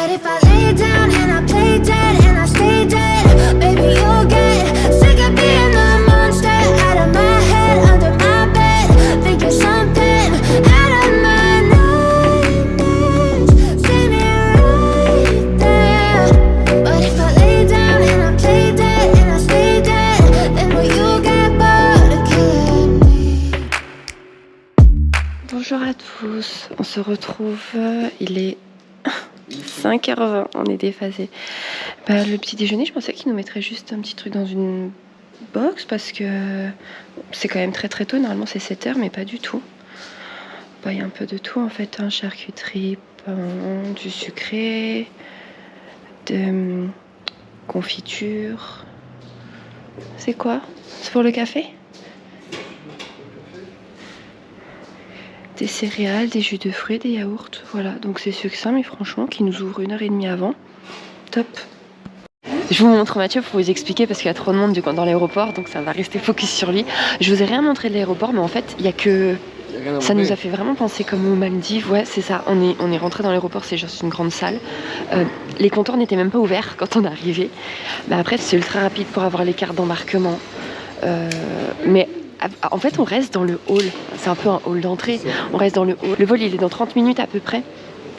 But if I lay down and I play dead and I stay dead, baby, you'll get sick of being the monster out of my head, under my bed, thinking something out of my nightmares. See me right there. But if I lay down and I play dead and I stay dead, then will you get bored of killing me? Bonjour à tous, on se retrouve, il est 5h20, on est déphasé. Le petit déjeuner, je pensais qu'il nous mettrait juste un petit truc dans une box parce que c'est quand même très très tôt, normalement c'est 7h mais pas du tout. Il y a un peu de tout en fait, charcuterie, pain, du sucré, de confiture. C'est quoi? C'est pour le café? Des céréales, des jus de fruits, des yaourts, voilà, donc c'est succinct mais franchement qui nous ouvre 1h30 avant, top. Je vous montre Mathieu pour vous expliquer parce qu'il y a trop de monde dans l'aéroport donc ça va rester focus sur lui. Je vous ai rien montré de l'aéroport mais en fait il y a que... Ça nous a fait vraiment penser comme aux Maldives, ouais c'est ça, on est rentré dans l'aéroport, c'est juste une grande salle. Les comptoirs n'étaient même pas ouverts quand on est arrivé. Après c'est ultra rapide pour avoir les cartes d'embarquement. Mais en fait on reste dans le hall, c'est un peu un hall d'entrée, on reste dans le hall. Le vol il est dans 30 minutes à peu près.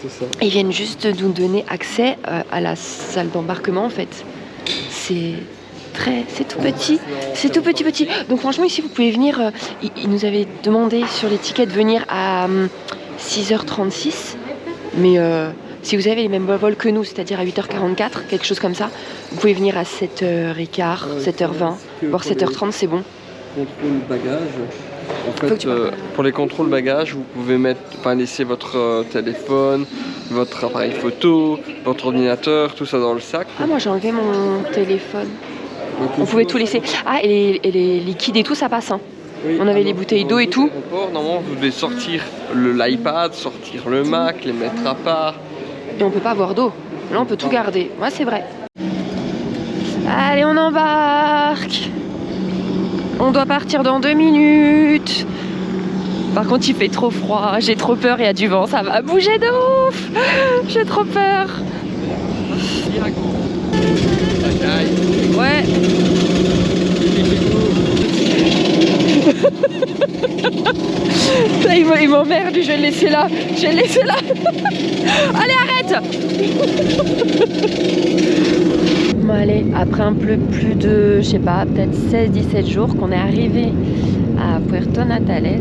C'est ça. Ils viennent juste nous donner accès à la salle d'embarquement en fait. C'est tout petit, c'est tout petit. Donc franchement ici vous pouvez venir, ils nous avaient demandé sur les tickets de venir à 6h36. Mais si vous avez les mêmes vols que nous, c'est-à-dire à 8h44, quelque chose comme ça, vous pouvez venir à 7h15, 7h20, voire 7h30 c'est bon. Contrôle bagage. En fait, pour les contrôles bagages, vous pouvez laisser votre téléphone, votre appareil photo, votre ordinateur, tout ça dans le sac. Ah moi j'ai enlevé mon téléphone. Donc, on pouvait tout laisser. Ah et les liquides et tout ça passe hein. Oui, on avait les bouteilles d'eau et tout. Normalement vous devez sortir l'iPad, sortir le Mac, les mettre à part. Et on peut pas avoir d'eau. Là on peut tout garder. Ouais c'est vrai. Allez on embarque. On doit partir dans 2 minutes. Par contre il fait trop froid, j'ai trop peur, il y a du vent, ça va bouger de ouf. J'ai trop peur. Ouais. Il m'emmerde, je vais le laisser là. Allez arrête. Bon allez, après un peu plus de, je sais pas, peut-être 16-17 jours qu'on est arrivé à Puerto Natales.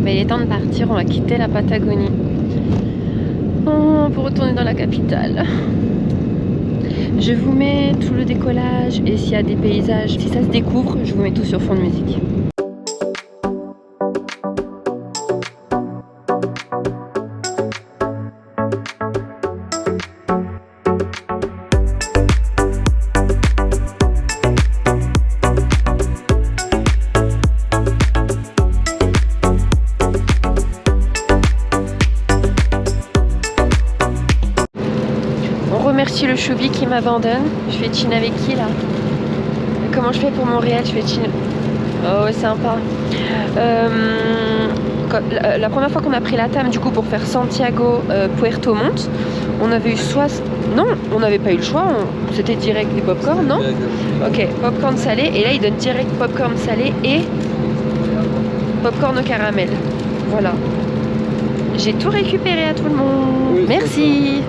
Il est temps de partir, on va quitter la Patagonie. Pour retourner dans la capitale. Je vous mets tout le décollage et s'il y a des paysages, si ça se découvre, je vous mets tout sur fond de musique. Merci le choubi qui m'abandonne. Je fais Chine avec qui là? Comment je fais pour Montréal? Je fais Chine. Oh ouais sympa. La première fois qu'on a pris la TAM du coup pour faire Santiago Puerto Montt, on avait eu non, on n'avait pas eu le choix, c'était direct des popcorn, non? Ok, popcorn salé et là ils donnent direct popcorn salé et popcorn au caramel. Voilà. J'ai tout récupéré à tout le monde. Oui, merci.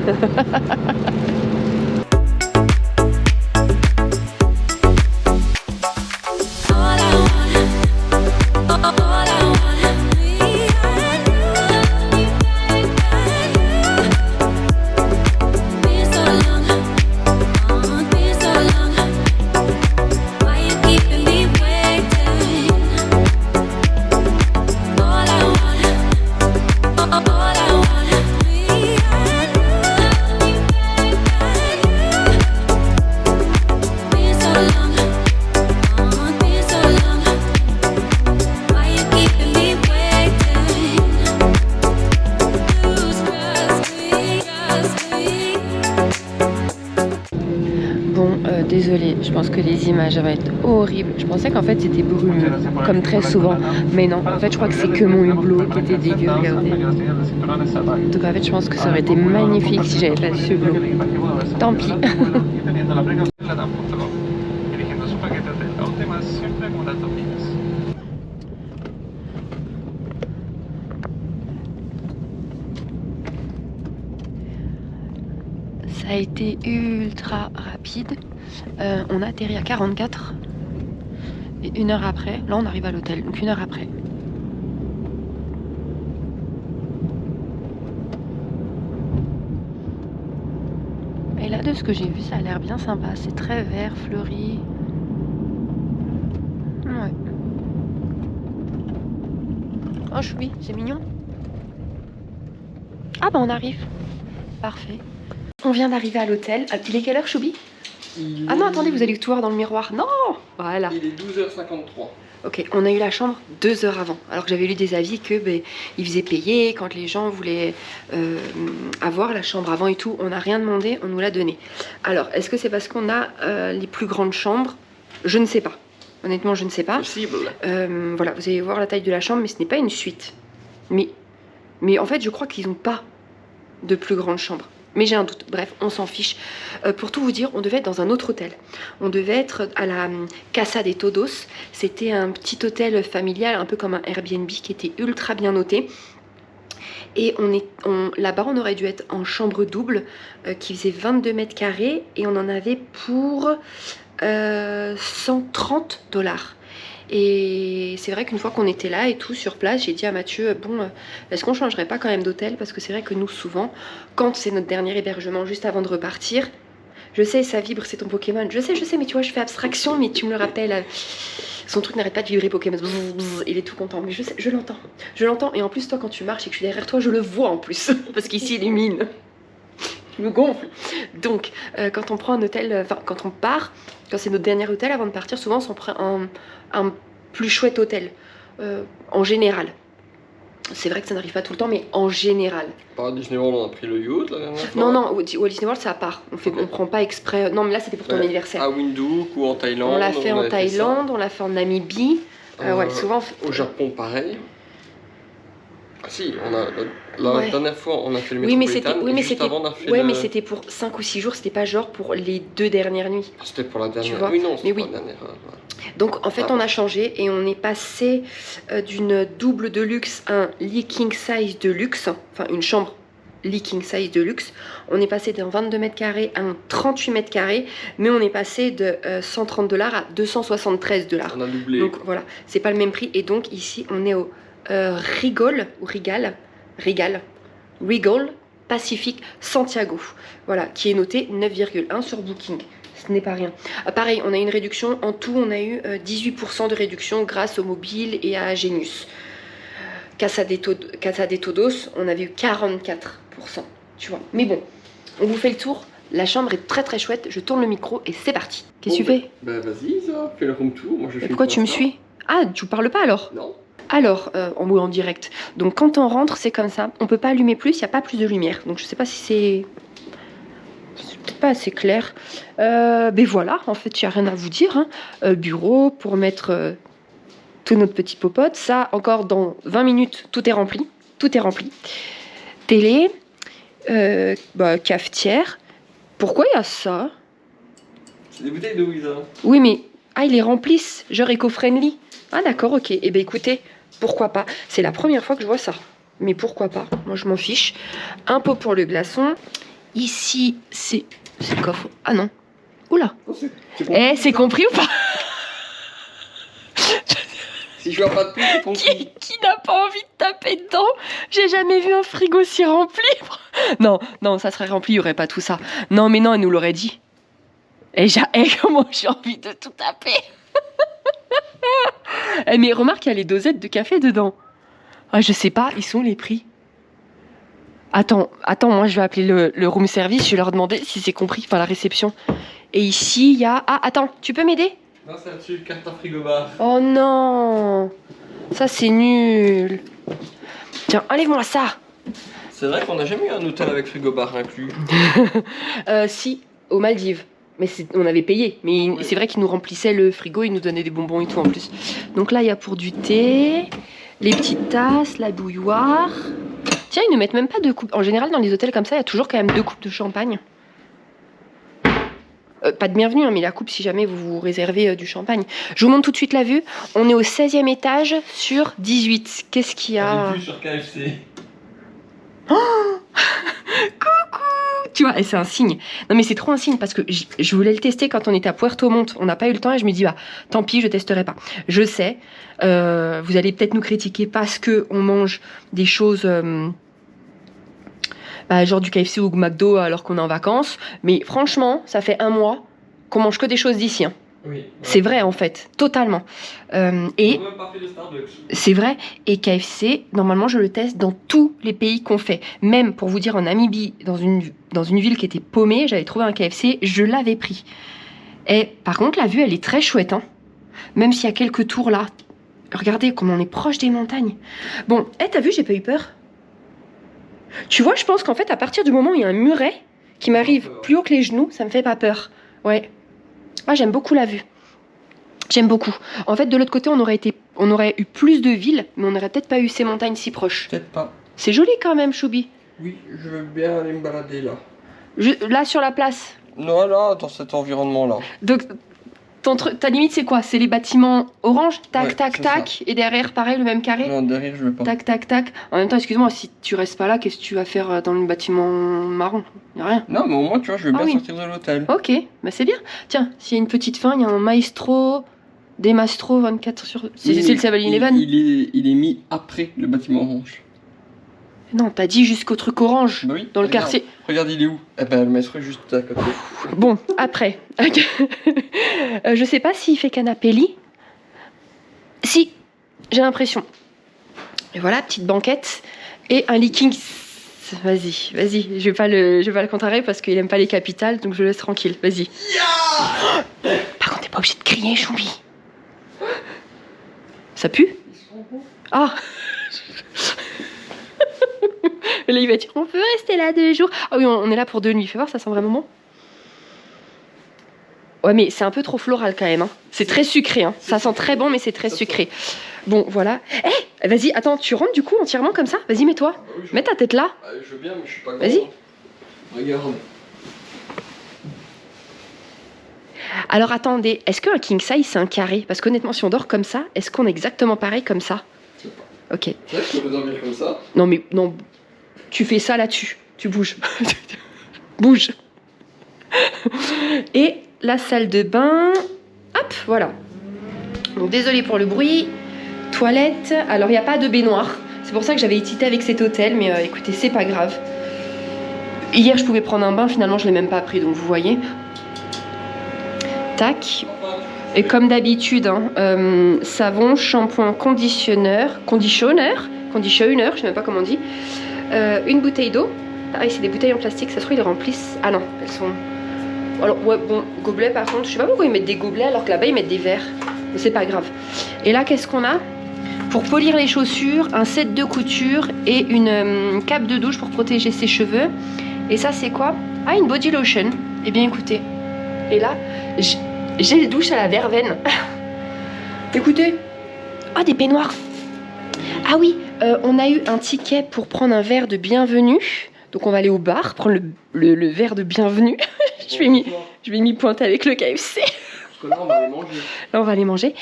Bon, désolée, je pense que les images vont être horribles. Je pensais qu'en fait c'était brumeux, comme très souvent. Mais non, en fait je crois que c'est que mon hublot qui était dégueu, regardez. Donc en fait je pense que ça aurait été magnifique si j'avais pas ce hublot. Tant pis. Ça a été ultra rapide. On a atterri à 44 et 1 heure après, là on arrive à l'hôtel, donc 1 heure après. Et là de ce que j'ai vu, ça a l'air bien sympa, c'est très vert, fleuri. Ouais. Oh choubi, c'est mignon. Ah bah on arrive. Parfait. On vient d'arriver à l'hôtel. Il est quelle heure, Choubi? Ah non, attendez, vous allez tout voir dans le miroir. Non. Voilà. Il est 12h53. Ok, on a eu la chambre 2 heures avant. Alors que j'avais lu des avis que ils faisaient payer quand les gens voulaient avoir la chambre avant et tout. On n'a rien demandé, on nous l'a donné. Alors, est-ce que c'est parce qu'on a les plus grandes chambres? Je ne sais pas. Honnêtement, je ne sais pas. Possible. Voilà, vous allez voir la taille de la chambre, mais ce n'est pas une suite. Mais en fait, je crois qu'ils n'ont pas de plus grande chambre. Mais j'ai un doute, bref, on s'en fiche. Pour tout vous dire, on devait être dans un autre hôtel. On devait être à la Casa de Todos. C'était un petit hôtel familial, un peu comme un Airbnb, qui était ultra bien noté. Et là-bas, on aurait dû être en chambre double, qui faisait 22 mètres carrés. Et on en avait pour 130 $. Et c'est vrai qu'une fois qu'on était là et tout sur place, j'ai dit à Mathieu, bon, est-ce qu'on changerait pas quand même d'hôtel? Parce que c'est vrai que nous, souvent, quand c'est notre dernier hébergement, juste avant de repartir, je sais, ça vibre, c'est ton Pokémon. Je sais, mais tu vois, je fais abstraction, mais tu me le rappelles. Son truc n'arrête pas de vibrer Pokémon. Bzz, bzz, il est tout content. Mais je sais, je l'entends. Je l'entends. Et en plus, toi, quand tu marches et que je suis derrière toi, je le vois en plus. Parce qu'ici, il illumine. Je me gonfle. Donc, quand on prend un hôtel, enfin, quand on part, quand c'est notre dernier hôtel, avant de partir, souvent, on prend un plus chouette hôtel. En général. C'est vrai que ça n'arrive pas tout le temps, mais en général. Par Disney World, on a pris le yacht la dernière fois. Non, au Disney World, c'est à part. On prend pas exprès. Non, mais là, c'était pour ton anniversaire. À Windhoek ou en Thaïlande. On l'a fait en Thaïlande, on l'a fait en Namibie. Ouais, souvent. Au Japon, pareil. Ah si, la dernière fois, on a fait le métropolitain. Mais c'était pour 5 ou 6 jours, c'était pas genre pour les 2 dernières nuits. Ah, c'était pour la dernière. Tu vois, oui, non, c'était pour la dernière. Donc en fait, on a changé et on est passé d'une double de luxe à un lit king size de luxe, enfin une chambre lit king size de luxe. On est passé d'un 22 mètres carrés à un 38 mètres carrés, mais on est passé de 130 $ à 273 $. On a doublé. Donc voilà, c'est pas le même prix. Et donc ici, on est au Regal Pacific Santiago, voilà, qui est noté 9,1 sur Booking. Ce n'est pas rien. Pareil, on a une réduction. En tout, on a eu 18% de réduction grâce au mobile et à Genius. Casa de Todos, on avait eu 44%. Tu vois. Mais bon, on vous fait le tour. La chambre est très très chouette. Je tourne le micro et c'est parti. Qu'est-ce que tu fais? Bah vas-y, ça. Fais le room tour. Moi, je fais. Pourquoi tu me suis? Ah, tu parles pas alors? Non. Alors, en direct. Donc quand on rentre, c'est comme ça. On peut pas allumer plus, il n'y a pas plus de lumière. Donc je sais pas si c'est peut-être pas assez clair. Mais voilà, en fait, il n'y a rien à vous dire. Hein. Bureau pour mettre tout notre petit popote. Ça, encore dans 20 minutes, tout est rempli. Tout est rempli. Télé, cafetière. Pourquoi il y a ça? C'est des bouteilles d'eau, Isa. Oui, mais ils les remplissent, genre éco-friendly. Ah d'accord, ok. Eh bien écoutez, pourquoi pas. C'est la première fois que je vois ça. Mais pourquoi pas. Moi je m'en fiche. Un pot pour le glaçon. Ici, c'est le coffre. Ah non. Oula. C'est compris ou pas? Si je vois pas de plus, c'est compris. Qui n'a pas envie de taper dedans? J'ai jamais vu un frigo si rempli. Non, ça serait rempli, il n'y aurait pas tout ça. Non, mais non, elle nous l'aurait dit. Et comment j'ai envie de tout taper. Mais remarque, il y a les dosettes de café dedans. Ah, je sais pas, ils sont les prix. Attends, moi je vais appeler le room service, je vais leur demander si c'est compris, enfin la réception. Et ici, il y a... Ah, attends, tu peux m'aider? Non, c'est là-dessus, carte à frigo-bar. Oh non, ça c'est nul. Tiens, enlève-moi ça. C'est vrai qu'on n'a jamais eu un hôtel avec frigo-bar inclus. Si, aux Maldives. Mais on avait payé. Mais c'est vrai qu'ils nous remplissaient le frigo, ils nous donnaient des bonbons et tout en plus. Donc là, il y a pour du thé, les petites tasses, la bouilloire. Tiens, ils ne mettent même pas 2 coupes. En général, dans les hôtels comme ça, il y a toujours quand même 2 coupes de champagne. Pas de bienvenue, hein, mais la coupe si jamais vous vous réservez du champagne. Je vous montre tout de suite la vue. On est au 16e étage sur 18. Qu'est-ce qu'il y a? J'ai vu sur KFC. Oh coucou. Tu vois, et c'est un signe. Non mais c'est trop un signe parce que je voulais le tester quand on était à Puerto Montt. On n'a pas eu le temps et je me dis, bah tant pis, je testerai pas. Je sais, vous allez peut-être nous critiquer parce que on mange des choses... genre du KFC ou McDo alors qu'on est en vacances. Mais franchement, ça fait 1 mois qu'on mange que des choses d'ici. Hein. Oui, ouais. C'est vrai en fait, totalement. Et On n'a même pas fait de Starbucks. c'est vrai. Et KFC, normalement, je le teste dans tous les pays qu'on fait. Même pour vous dire, en Namibie, dans une ville qui était paumée, j'avais trouvé un KFC, je l'avais pris. Et par contre, la vue, elle est très chouette. Hein. Même s'il y a quelques tours là. Regardez comme on est proche des montagnes. Bon, t'as vu, j'ai pas eu peur. Tu vois, je pense qu'en fait, à partir du moment où il y a un muret qui m'arrive plus haut que les genoux, ça me fait pas peur. Ouais. Ah, j'aime beaucoup la vue. J'aime beaucoup. En fait, de l'autre côté, on aurait eu plus de villes, mais on n'aurait peut-être pas eu ces montagnes si proches. Peut-être pas. C'est joli quand même, Choubi. Oui, je veux bien aller me balader là. Là, sur la place. Non, là, dans cet environnement-là. Donc, ta limite, c'est quoi? C'est les bâtiments orange? Tac, Ouais, tac, c'est tac. Et derrière, pareil, le même carré? Non, derrière, je veux pas. Tac, tac, tac. En même temps, excuse-moi, si tu restes pas là, qu'est-ce que tu vas faire dans le bâtiment marron? Y a rien. Non, mais au moins, tu vois, je veux Ah bien oui. sortir de l'hôtel. Ok, bah c'est bien. Tiens, s'il y a une petite fin, il y a un maestro, des mastro 24 sur... C'est le 7-Eleven. Il est mis après le bâtiment orange. Non, t'as dit jusqu'au truc orange, Bah oui. dans le regarde. quartier. Regarde, il est où? Eh ben, le maestro est juste à côté. Bon, après. Je sais pas s'il fait canapé lit. Si, j'ai l'impression. Et voilà, petite banquette. Et un leaking. Vas-y, je vais pas le contrer parce qu'il aime pas les capitales, donc je le laisse tranquille. Vas-y. Par contre, t'es pas obligé de crier, Choubi. Ça pue? Ah. Là, il va dire, on peut rester là 2 jours. Ah oui, on est là pour 2 nuits. Fais voir, ça sent vraiment bon. Ouais, mais c'est un peu trop floral quand même. Hein. C'est très sucré. Hein. Ça sent très bon, mais c'est très sucré. Bon, voilà. Eh, vas-y, attends, tu rentres du coup entièrement comme ça? Vas-y, mets-toi. Ah oui, Mets ta tête là. Ah, je veux bien, mais je suis pas grand. Vas-y. Regarde. Alors attendez, est-ce qu'un king size c'est un carré? Parce qu'honnêtement, si on dort comme ça, est-ce qu'on est exactement pareil comme ça? Je sais pas. Ok. C'est vrai que je peux dormir comme ça. Non, mais non. Tu fais ça là-dessus. Tu bouges. Bouge. Et la salle de bain. Hop, voilà. Donc désolé pour le bruit. Toilette. Alors il n'y a pas de baignoire. C'est pour ça que j'avais hésité avec cet hôtel. Mais écoutez, c'est pas grave. Hier je pouvais prendre un bain. Finalement je ne l'ai même pas pris. Donc vous voyez. Tac. Et comme d'habitude, hein, savon, shampoing, conditionneur, je sais même pas comment on dit. Une bouteille d'eau. Pareil, c'est des bouteilles en plastique. Ça se trouve, ils les remplissent. Ah non, elles sont. Alors, ouais, bon, gobelet par contre. Je sais pas pourquoi ils mettent des gobelets alors que là-bas ils mettent des verres. Mais c'est pas grave. Et là, qu'est-ce qu'on a? Pour polir les chaussures, un set de couture et une cape de douche pour protéger ses cheveux. Et ça, c'est quoi? Ah, une body lotion. Eh bien, écoutez. Et là, j'ai le douche à la verveine. Écoutez. Ah, des peignoirs. Ah oui, on a eu un ticket pour prendre un verre de bienvenue. Donc on va aller au bar, prendre le verre de bienvenue. je vais m'y pointer avec le KFC. Parce que là, on va les manger. Là, on va les manger.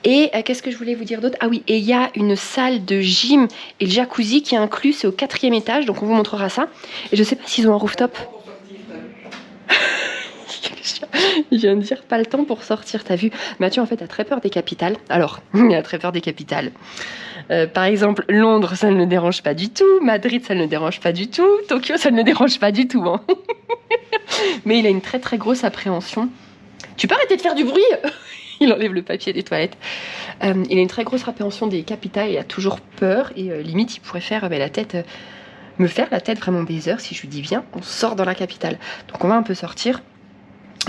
Et qu'est-ce que je voulais vous dire d'autre? Ah oui, et il y a une salle de gym et le jacuzzi qui est inclus. C'est au 4e étage, donc on vous montrera ça. Et je sais pas s'ils ont un rooftop. Je viens de dire pas le temps pour sortir, t'as vu? Mathieu en fait a très peur des capitales. Alors, il a très peur des capitales. Par exemple, Londres, ça ne le dérange pas du tout. Madrid, ça ne le dérange pas du tout. Tokyo, ça ne le dérange pas du tout. Hein. Mais il a une très très grosse appréhension. Tu peux arrêter de faire du bruit? Il enlève le papier des toilettes. Il a une très grosse appréhension des capitales. Il a toujours peur et limite, il pourrait faire me faire la tête vraiment baiser si je lui dis viens, on sort dans la capitale. Donc on va un peu sortir.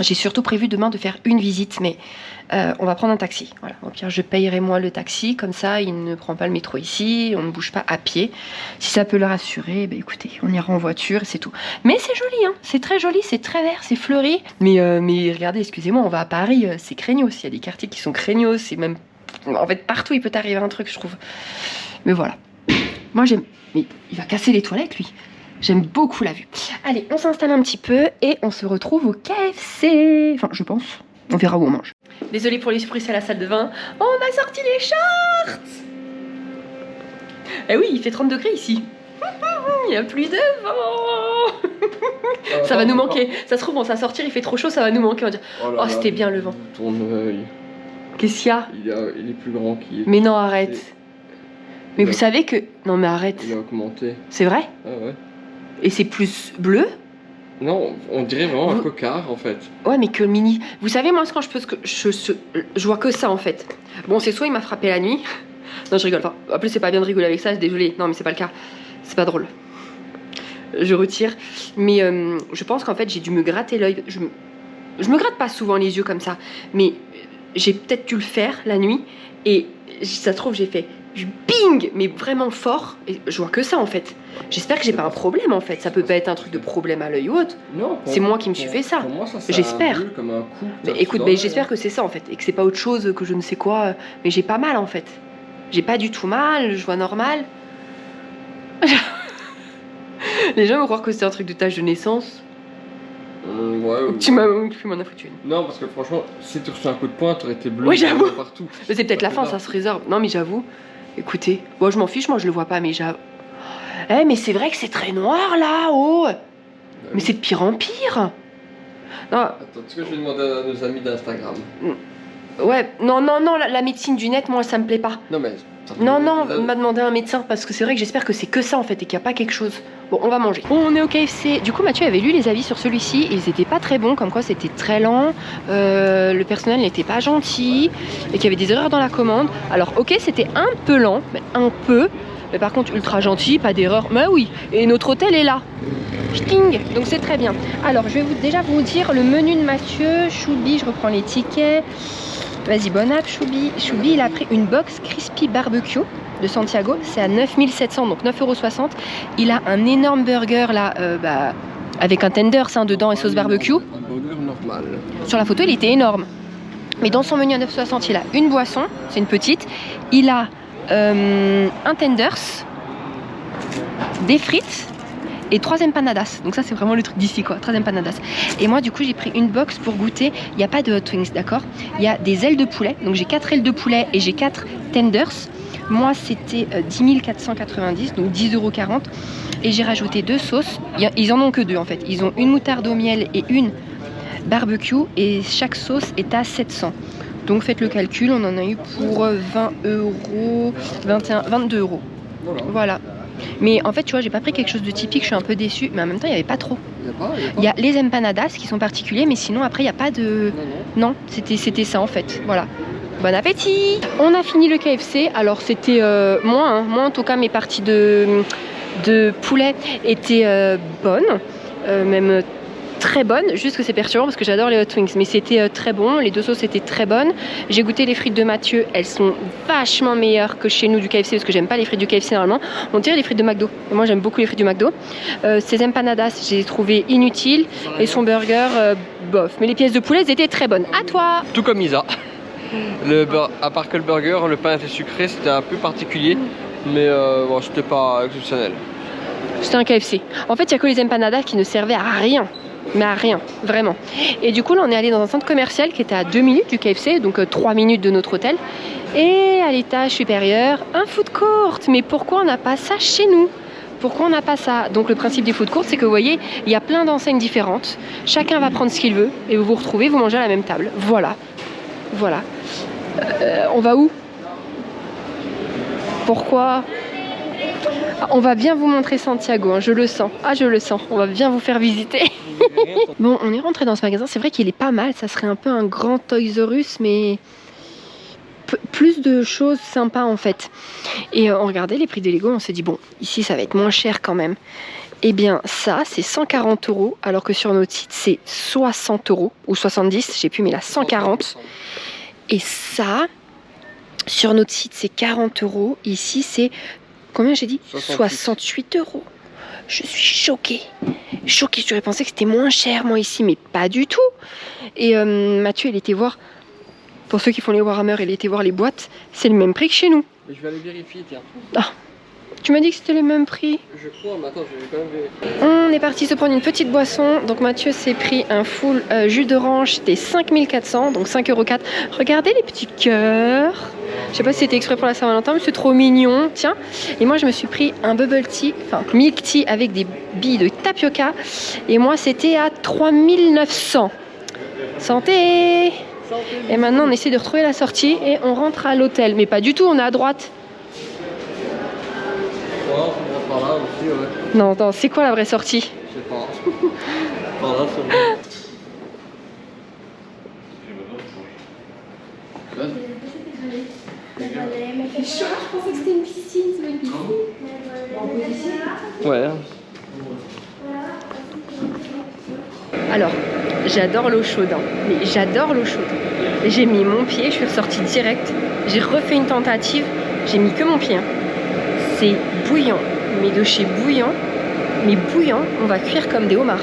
J'ai surtout prévu demain de faire une visite, mais on va prendre un taxi. Voilà. Au pire, je payerai moi le taxi, comme ça, il ne prend pas le métro ici, on ne bouge pas à pied. Si ça peut le rassurer, bah, écoutez, on ira en voiture et c'est tout. Mais c'est joli, hein, c'est très joli, c'est très vert, c'est fleuri. Mais regardez, excusez-moi, on va à Paris, c'est craignos. Il y a des quartiers qui sont craignos, c'est même... En fait, partout, il peut t'arriver un truc, je trouve. Mais voilà. Moi, j'aime... Mais il va casser les toilettes, lui. J'aime beaucoup la vue. Allez, on s'installe un petit peu et on se retrouve au KFC. Enfin, je pense. On verra où on mange. Désolée pour les surprises à la salle de bain. Oh, on a sorti les shorts. Eh oui, il fait 30 degrés ici. Il n'y a plus de vent. Ça va nous manquer. Ça se trouve, on va sortir, il fait trop chaud, ça va nous manquer. On va dire, oh, c'était bien le vent. Ton œil. Qu'est-ce qu'il y a? Il est plus grand qu'il est. Mais non, arrête. Mais vous savez que... Non, mais arrête. Il a augmenté. C'est vrai? Ah ouais. Et c'est plus bleu? Non, on dirait vraiment un cocard en fait. Ouais, mais que le mini. Vous savez, moi, quand je vois que ça en fait. Bon, c'est soit il m'a frappé la nuit. Non, je rigole. Enfin, en plus, c'est pas bien de rigoler avec ça, désolée. Non, mais c'est pas le cas. C'est pas drôle. Je retire. Mais je pense qu'en fait, j'ai dû me gratter l'œil. Je me gratte pas souvent les yeux comme ça. Mais j'ai peut-être dû le faire la nuit. Et ça se trouve, j'ai fait bing, mais vraiment fort. Et je vois que ça en fait. J'espère que j'ai pas un problème en fait. Ça peut pas être un truc de problème à l'œil ou autre. Non. C'est moi qui me suis fait ça. Pour moi, ça j'espère. Comme un coup. Mais écoute, mais j'espère que c'est ça en fait. Et que c'est pas autre chose que je ne sais quoi. Mais j'ai pas mal en fait. J'ai pas du tout mal. Je vois normal. Les gens vont croire que c'est un truc de tache de naissance. Ouais. Tu m'en as foutu une. Non, parce que franchement, si tu reçois un coup de poing, t'aurais été bleu. Oui, j'avoue. Partout. Mais c'est peut-être la fin, ça se réserve. Non, mais j'avoue. Écoutez, moi je m'en fiche, moi je le vois pas, mais j'avoue. Eh, mais c'est vrai que c'est très noir là, oh. Mais c'est de pire en pire. Non. Attends, est-ce que je vais demander à nos amis d'Instagram? Ouais, non, la médecine du net, moi ça me plaît pas. Non, mais. Non, on m'a demandé un médecin parce que c'est vrai que j'espère que c'est que ça en fait et qu'il n'y a pas quelque chose. Bon, on va manger. On est au KFC. Du coup, Mathieu avait lu les avis sur celui-ci. Ils étaient pas très bons, comme quoi c'était très lent. Le personnel n'était pas gentil et qu'il y avait des erreurs dans la commande. Alors, ok, c'était un peu lent, mais un peu. Mais par contre, ultra gentil, pas d'erreur. Mais oui, et notre hôtel est là. Sting. Donc c'est très bien. Alors, je vais déjà vous dire le menu de Mathieu. Choubi, je reprends les tickets. Vas-y, bon app, Choubi. Choubi, il a pris une box Crispy Barbecue de Santiago. C'est à 9700, donc 9,60 €. Il a un énorme burger là, avec un tenders dedans et sauce barbecue. Un burger normal. Sur la photo, il était énorme. Mais dans son menu à 9,60, il a une boisson, c'est une petite. Il a un tenders, des frites et 3 empanadas. Donc ça c'est vraiment le truc d'ici quoi, 3 empanadas. Et moi du coup j'ai pris une box pour goûter. Il n'y a pas de hot wings, d'accord. Il y a des ailes de poulet. Donc j'ai 4 ailes de poulet et j'ai 4 tenders. Moi c'était 10 490, donc 10,40 €. Et j'ai rajouté 2 sauces. Ils en ont que 2 en fait. Ils ont une moutarde au miel et une barbecue. Et chaque sauce est à 700. Donc faites le calcul, on en a eu pour 20 €, 22 €. Voilà. Mais en fait, tu vois, j'ai pas pris quelque chose de typique, je suis un peu déçue. Mais en même temps, il n'y avait pas trop. Il y a les empanadas qui sont particuliers, mais sinon, après, il n'y a pas de... Non, c'était ça en fait. Voilà. Bon appétit! On a fini le KFC. Alors, c'était moins en tout cas, mes parties de poulet étaient bonnes. Même très bonne, juste que c'est perturbant parce que j'adore les hot wings, mais c'était très bon, les 2 sauces étaient très bonnes. J'ai goûté les frites de Mathieu, elles sont vachement meilleures que chez nous du KFC parce que j'aime pas les frites du KFC normalement, on dirait les frites de McDo, et moi j'aime beaucoup les frites du McDo. Ces empanadas, j'ai trouvé inutiles, et son burger, bof, mais les pièces de poulet, elles étaient très bonnes. À toi! Tout comme Isa. À part que le burger, le pain était sucré, c'était un peu particulier, mais bon, c'était pas exceptionnel. C'était un KFC. En fait, il n'y a que les empanadas qui ne servaient à rien. Mais à rien, vraiment. Et du coup, là, on est allé dans un centre commercial qui était à 2 minutes du KFC, donc 3 minutes de notre hôtel. Et à l'étage supérieur, un food court. Mais pourquoi on n'a pas ça chez nous? Pourquoi on n'a pas ça? Donc le principe des food courts, c'est que vous voyez, il y a plein d'enseignes différentes. Chacun va prendre ce qu'il veut et vous vous retrouvez, vous mangez à la même table. Voilà. Voilà. On va où? Pourquoi? On va bien vous montrer Santiago, hein, je le sens. Ah, je le sens. On va bien vous faire visiter. Bon, on est rentré dans ce magasin. C'est vrai qu'il est pas mal. Ça serait un peu un grand Toys R Us, mais plus de choses sympas en fait. Et on regardait les prix des Lego. On s'est dit, bon, ici ça va être moins cher quand même. Eh bien, ça, c'est 140 €, alors que sur notre site, c'est 60 € ou 70, je sais plus, mais là, 140. Et ça, sur notre site, c'est 40 €. Ici, c'est, combien j'ai dit? 68 €. Je suis choquée. Choquée, j'aurais pensé que c'était moins cher, moi, ici, mais pas du tout. Et Mathieu, il était voir, pour ceux qui font les Warhammer, il était voir les boîtes, c'est le même prix que chez nous. Mais je vais aller vérifier, tiens. Ah, tu m'as dit que c'était le même prix. Je crois, mais attends, je vais quand même vérifier. On est parti se prendre une petite boisson. Donc Mathieu s'est pris un full jus d'orange, c'était 5400, donc 5,04 €. Regardez les petits cœurs. Je sais pas si c'était exprès pour la Saint-Valentin, mais c'est trop mignon. Tiens. Et moi je me suis pris un bubble tea, enfin milk tea avec des billes de tapioca. Et moi c'était à 3900. Santé! Et maintenant on essaie de retrouver la sortie et on rentre à l'hôtel. Mais pas du tout, on est à droite. Par là aussi, ouais. Non, non, c'est quoi la vraie sortie? Je sais pas. Par là, c'est bon. Ouais. Alors, j'adore l'eau chaude, hein. Mais j'adore l'eau chaude. J'ai mis mon pied, je suis ressortie direct. J'ai refait une tentative, j'ai mis que mon pied. Hein. C'est bouillant, mais de chez bouillant. Mais bouillant, on va cuire comme des homards.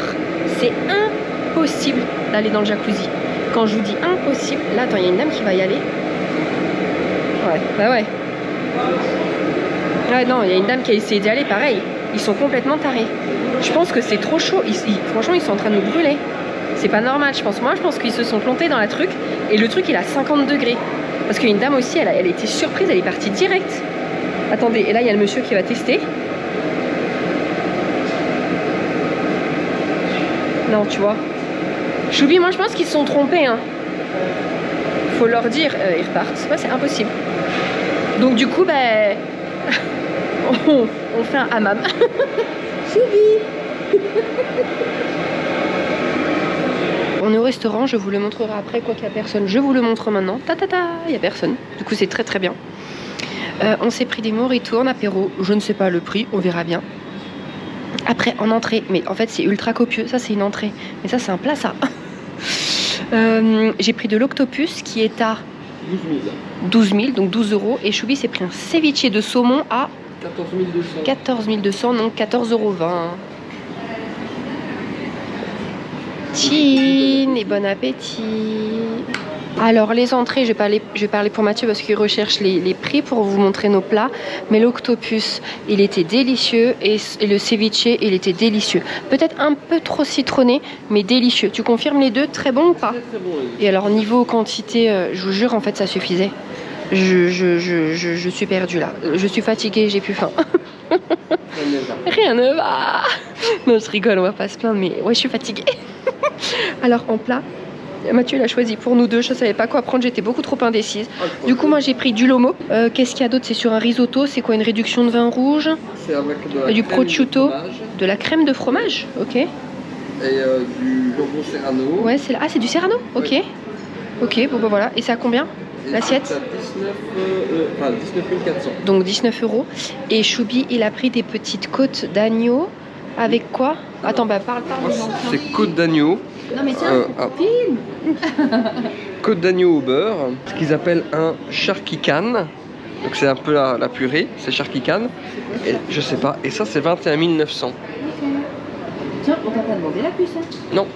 C'est impossible d'aller dans le jacuzzi. Quand je vous dis impossible, là, attends, il y a une dame qui va y aller. Ouais, bah ouais. Ouais, non, il y a une dame qui a essayé d'y aller, pareil. Ils sont complètement tarés. Je pense que c'est trop chaud. Franchement, ils sont en train de nous brûler. C'est pas normal, je pense. Moi, je pense qu'ils se sont plantés dans la truc. Et le truc, il a 50 degrés. Parce qu'il y a une dame aussi, elle était surprise, elle est partie direct. Attendez, et là, il y a le monsieur qui va tester. Non, tu vois. Choubi, moi, je pense qu'ils se sont trompés. Hein. Faut leur dire, ils repartent. Ouais, c'est impossible. Donc, du coup, ben... on fait un hammam. Choubi. On est au restaurant, je vous le montrerai après, quoi qu'il n'y a personne. Je vous le montre maintenant. Il n'y a personne. Du coup, c'est très très bien. On s'est pris des mojitos en apéro. Je ne sais pas le prix, on verra bien. Après, en entrée, mais en fait, c'est ultra copieux. Ça, c'est une entrée. Mais ça, c'est un plat, ça. J'ai pris de l'octopus qui est à 12 000, donc 12 €. Et Choubi s'est pris un ceviche de saumon à 14 200, donc 14,20 €. Tine et bon appétit. Alors les entrées, je vais parler pour Mathieu parce qu'il recherche les prix pour vous montrer nos plats. Mais l'octopus, il était délicieux et le ceviche, il était délicieux. Peut-être un peu trop citronné, mais délicieux. Tu confirmes les deux? Très bon ou pas? Très bon, oui. Et alors niveau quantité, je vous jure, en fait ça suffisait. Je suis perdue là. Je suis fatiguée, j'ai plus faim. Rien ne va. Non, je rigole, on va pas se plaindre, mais ouais, je suis fatiguée. Alors en plat, Mathieu l'a choisi pour nous deux. Je savais pas quoi prendre, j'étais beaucoup trop indécise. Du coup, moi j'ai pris du lomo. Qu'est-ce qu'il y a d'autre? C'est sur un risotto. C'est quoi, une réduction de vin rouge? C'est avec du prosciutto, de la crème de fromage. Ok. Et du jambon serrano. Ouais, c'est c'est du serrano. Ok. Oui. Ok, bon bah voilà. Et c'est à combien l'assiette? 19 400. Donc 19 €. Et Choubi, il a pris des petites côtes d'agneau. Avec quoi? Attends, bah parle. C'est côte d'agneau. Non mais tiens, film. Côte d'agneau au beurre, ce qu'ils appellent un charquican. Donc c'est un peu la purée, c'est charquican. Et je sais pas. Et ça c'est 21 900. Tiens, on t'a pas demandé la puce, hein? Non.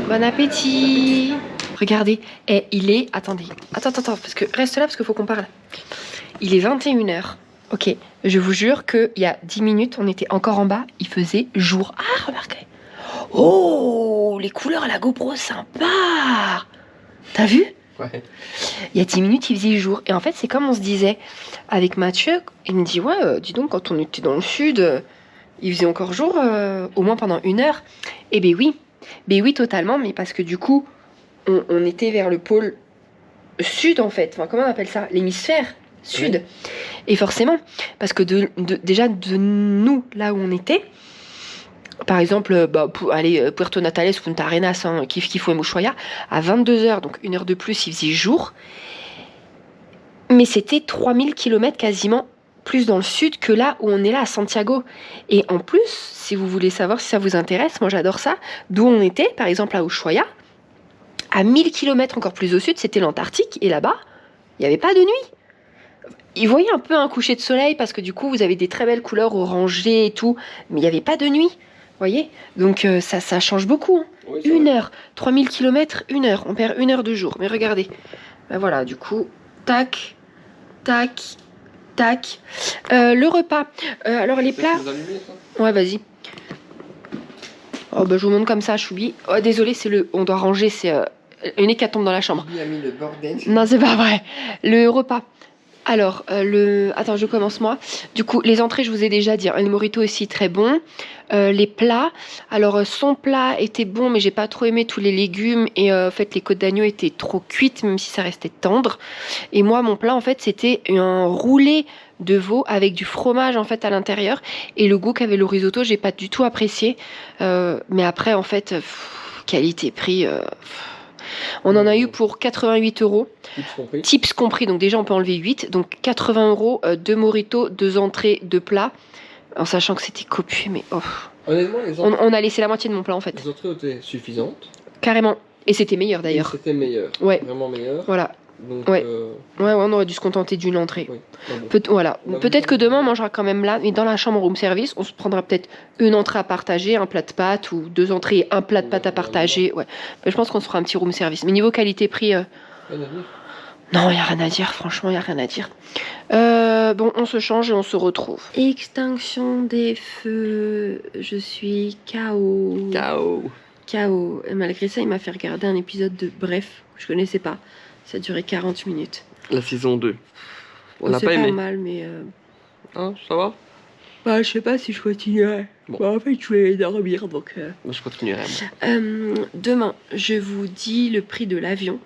Bon appétit. Regardez, et il est... Attendez, attends, parce que reste là parce qu'il faut qu'on parle. Il est 21 h. Ok, je vous jure qu'il y a 10 minutes, on était encore en bas, il faisait jour. Ah, remarquez. Oh, les couleurs à la GoPro, sympa. T'as vu? Ouais. Il y a 10 minutes, il faisait jour. Et en fait, c'est comme on se disait avec Mathieu. Il me dit, ouais, dis donc, quand on était dans le sud, il faisait encore jour, au moins pendant 1 heure. Eh ben oui, totalement, mais parce que du coup... On était vers le pôle sud en fait, enfin comment on appelle ça, l'hémisphère sud. Oui. Et forcément, parce que déjà de nous, là où on était, par exemple, Puerto Natales, Punta Arenas, hein, Kif ou Ushuaia, à 22 h, donc 1 heure de plus, il faisait jour. Mais c'était 3000 km quasiment plus dans le sud que là où on est là à Santiago. Et en plus, si vous voulez savoir si ça vous intéresse, moi j'adore ça, d'où on était, par exemple à Ushuaia, à 1000 km encore plus au sud, c'était l'Antarctique, et là-bas, il n'y avait pas de nuit. Vous voyez un peu un coucher de soleil, parce que du coup, vous avez des très belles couleurs orangées et tout, mais il n'y avait pas de nuit, vous voyez. Donc ça change beaucoup. Hein. Oui, 1 heure, 3000 km, 1 heure, on perd 1 heure de jour. Mais regardez, ben voilà, du coup, tac, tac, tac. Le repas, alors les plats... Ouais, vas-y. Oh bah je vous montre comme ça, Choubi. Oh désolé, on doit ranger, c'est une hécatombe dans la chambre. Il a mis le bordel. Non, c'est pas vrai. Le repas. Alors, attends, je commence moi. Du coup, les entrées, je vous ai déjà dit. Le mojito aussi très bon. Les plats. Alors, son plat était bon, mais j'ai pas trop aimé tous les légumes. Et en fait, les côtes d'agneau étaient trop cuites, même si ça restait tendre. Et moi, mon plat, en fait, c'était un roulé de veau avec du fromage en fait à l'intérieur. Et le goût qu'avait le risotto, j'ai pas du tout apprécié. Mais après, en fait, qualité-prix. On en a eu pour 88 €. Tips compris, donc déjà on peut enlever 8. Donc 80 €, 2 mojitos, 2 entrées, 2 plats. En sachant que c'était copieux, mais oh. Honnêtement, On a laissé la moitié de mon plat en fait. les entrées étaient suffisantes. Carrément. Et c'était meilleur d'ailleurs. C'était meilleur. Ouais. Vraiment meilleur. Voilà. Donc, Ouais. Ouais, on aurait dû se contenter d'une entrée. oui. Voilà. Peut-être que demain on mangera quand même là, mais dans la chambre room service, on se prendra peut-être une entrée à partager, un plat de pâtes ou 2 entrées et un plat de pâtes à partager. Ouais. Mais je pense qu'on se fera un petit room service. Mais niveau qualité-prix, Rien à dire. non, il n'y a rien à dire. Franchement, il n'y a rien à dire. Bon, on se change et on se retrouve. Extinction des feux. Je suis KO. KO. Et malgré ça, il m'a fait regarder un épisode de Bref, que je connaissais pas. Ça a duré 40 minutes. La saison 2. On Bon, n'a c'est pas aimé. mal, mais... Hein, ça va? Bah, je sais pas si je continuerai. Bon. Bah, en fait, je vais dormir, donc... Moi, je continuerai. Moi. Demain, je vous dis le prix de l'avion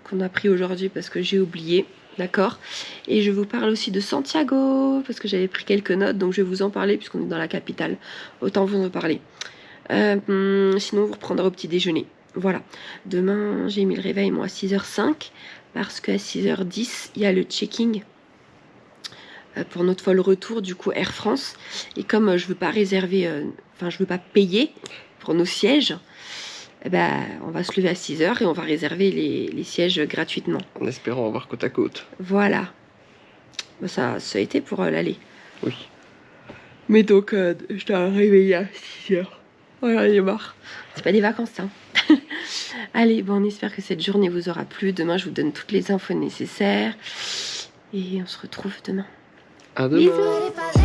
qu'on a pris aujourd'hui parce que j'ai oublié, d'accord? Et je vous parle aussi de Santiago parce que j'avais pris quelques notes, donc je vais vous en parler puisqu'on est dans la capitale. Autant vous en parler. Sinon, vous reprendrez au petit déjeuner. Voilà. Demain, j'ai mis le réveil, moi, à 6h05 parce qu'à 6h10, il y a le checking pour notre vol retour, du coup, Air France. Et comme je veux pas réserver, je veux pas payer pour nos sièges, eh ben, on va se lever à 6h et on va réserver les sièges gratuitement. En espérant avoir côte à côte. Voilà. Ben, ça a été pour l'aller. Oui. Mais donc, je t'ai réveillé à 6h. Voilà, il est marre. C'est pas des vacances, hein. Allez, bon, on espère que cette journée vous aura plu. Demain, je vous donne toutes les infos nécessaires. Et on se retrouve demain. À demain. But if I